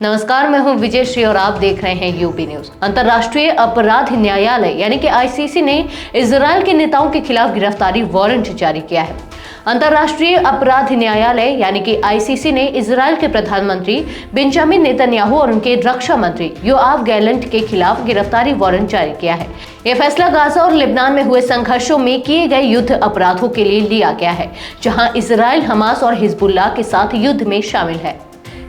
नमस्कार, मैं हूं विजय श्री और आप देख रहे हैं यूपी न्यूज। अंतर्राष्ट्रीय अपराध न्यायालय यानी कि आईसीसी ने इजरायल के नेताओं के खिलाफ गिरफ्तारी वारंट जारी किया है। अंतर्राष्ट्रीय अपराध न्यायालय यानी कि आईसीसी ने इजरायल के प्रधानमंत्री बेंजामिन नेतन्याहू और उनके रक्षा मंत्री योआव गैलेंट के खिलाफ गिरफ्तारी वारंट जारी किया है। यह फैसला गाजा और लेबनान में हुए संघर्षों में किए गए युद्ध अपराधों के लिए लिया गया है, जहां इजरायल हमास और हिजबुल्लाह के साथ युद्ध में शामिल है।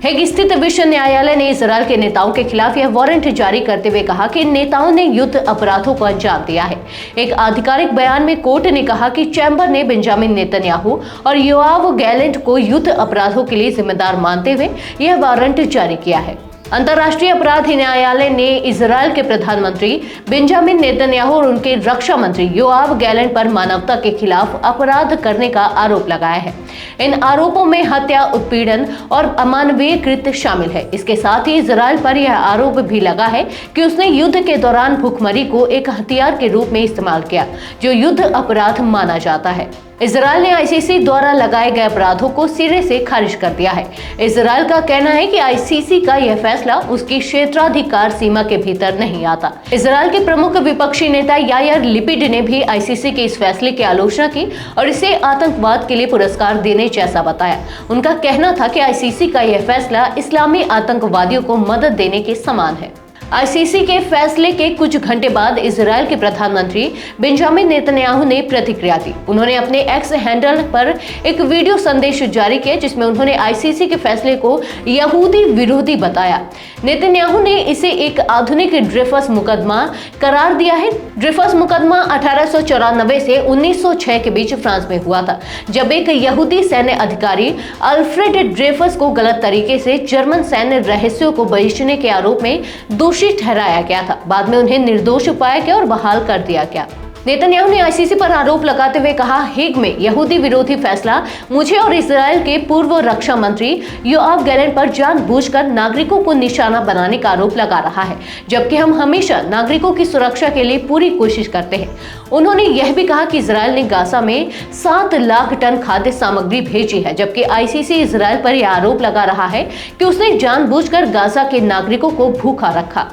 हेग स्थित विश्व न्यायालय ने इजरायल के नेताओं के खिलाफ यह वारंट जारी करते हुए कहा कि इन नेताओं ने युद्ध अपराधों को अंजाम दिया है। एक आधिकारिक बयान में कोर्ट ने कहा कि चैम्बर ने बेंजामिन नेतन्याहू और योआव गैलेंट को युद्ध अपराधों के लिए जिम्मेदार मानते हुए यह वारंट जारी किया है। अंतर्राष्ट्रीय अपराध न्यायालय ने इजरायल के प्रधानमंत्री बेंजामिन नेतन्याहू और उनके रक्षा मंत्री योआव गैलेंट पर मानवता के खिलाफ अपराध करने का आरोप लगाया है। इन आरोपों में हत्या, उत्पीड़न और अमानवीय कृत्य शामिल है। इसके साथ ही इजरायल पर यह आरोप भी लगा है कि उसने युद्ध के दौरान भूखमरी को एक हथियार के रूप में इस्तेमाल किया, जो युद्ध अपराध माना जाता है। इजरायल ने आईसीसी द्वारा लगाए गए अपराधों को सिरे से खारिज कर दिया है। इजरायल का कहना है कि आईसीसी का यह फैसला उसकी क्षेत्राधिकार सीमा के भीतर नहीं आता। इजरायल के प्रमुख विपक्षी नेता यायर लिपिड ने भी आईसीसी के इस फैसले की आलोचना की और इसे आतंकवाद के लिए पुरस्कार देने जैसा बताया। उनका कहना था कि आईसीसी का यह फैसला इस्लामी आतंकवादियों को मदद देने के समान है। आईसीसी के फैसले के कुछ घंटे बाद इजरायल के प्रधानमंत्री बेंजामिन नेतन्याहू ने प्रतिक्रिया दी। उन्होंने अपने एक्स हैंडल पर एक वीडियो संदेश जारी किया, जिसमें उन्होंने आईसीसी के फैसले को यहूदी विरोधी बताया। नेतन्याहू ने इसे एक आधुनिक ड्रेफस मुकदमा करार दिया है। ड्रेफस मुकदमा 1894 से 1906 के बीच फ्रांस में हुआ था, जब एक यहूदी सैन्य अधिकारी अल्फ्रेड ड्रेफस को गलत तरीके से जर्मन सैन्य रहस्यों को बेचने के आरोप में दोषी ठहराया गया था। बाद में उन्हें निर्दोष पाया गया और बहाल कर दिया गया। नेतन्याहू ने आईसीसी पर आरोप लगाते हुए कहा, हेग में यहूदी विरोधी फैसला मुझे और इजरायल के पूर्व रक्षा मंत्री योआव गैलेंट पर जानबूझकर नागरिकों को निशाना बनाने का आरोप लगा रहा है, जबकि हम हमेशा नागरिकों की सुरक्षा के लिए पूरी कोशिश करते हैं। उन्होंने यह भी कहा कि इजरायल ने गाजा में 7 लाख टन खाद्य सामग्री भेजी है, जबकि आईसीसी इजरायल पर यह आरोप लगा रहा है कि उसने जानबूझकर गाजा के नागरिकों को भूखा रखा।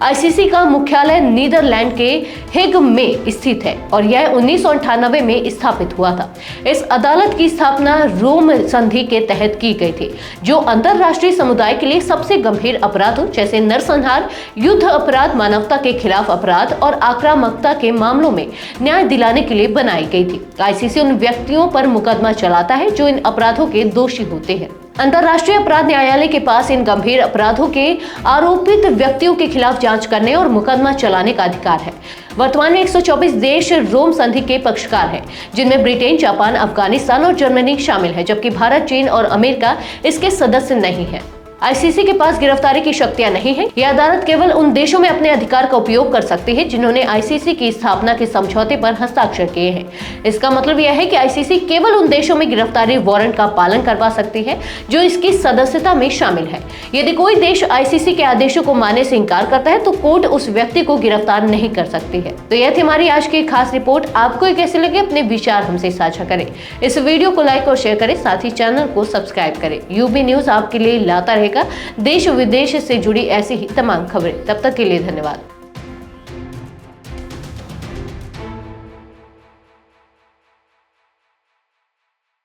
आईसीसी का मुख्यालय नीदरलैंड के हेग में स्थित है और यह 1998 में स्थापित हुआ था। इस अदालत की स्थापना रोम संधि के तहत की गई थी, जो अंतर्राष्ट्रीय समुदाय के लिए सबसे गंभीर अपराधों जैसे नरसंहार, युद्ध अपराध, मानवता के खिलाफ अपराध और आक्रामकता के मामलों में न्याय दिलाने के लिए बनाई गई थी। आईसीसी उन व्यक्तियों पर मुकदमा चलाता है जो इन अपराधों के दोषी होते हैं। अंतर्राष्ट्रीय अपराध न्यायालय के पास इन गंभीर अपराधों के आरोपित व्यक्तियों के खिलाफ जांच करने और मुकदमा चलाने का अधिकार है। वर्तमान में 124 देश रोम संधि के पक्षकार हैं, जिनमें ब्रिटेन, जापान, अफगानिस्तान और जर्मनी शामिल है, जबकि भारत, चीन और अमेरिका इसके सदस्य नहीं है। आईसीसी के पास गिरफ्तारी की शक्तियां नहीं है। यह अदालत केवल उन देशों में अपने अधिकार का उपयोग कर सकती है जिन्होंने आईसीसी की स्थापना के समझौते पर हस्ताक्षर किए हैं। इसका मतलब यह है कि आईसीसी केवल उन देशों में गिरफ्तारी वारंट का पालन करवा सकती है जो इसकी सदस्यता में शामिल है। यदि कोई देश आईसीसी के आदेशों को मानने से इनकार करता है तो कोर्ट उस व्यक्ति को गिरफ्तार नहीं कर सकती है। तो यह थी हमारी आज की खास रिपोर्ट। आपको कैसे लगे अपने विचार हमसे साझा करें। इस वीडियो को लाइक और शेयर करें, साथ ही चैनल को सब्सक्राइब करें। यूपी न्यूज आपके लिए लाता रहेगा देश विदेश से जुड़ी ऐसी ही तमाम खबरें। तब तक के लिए धन्यवाद।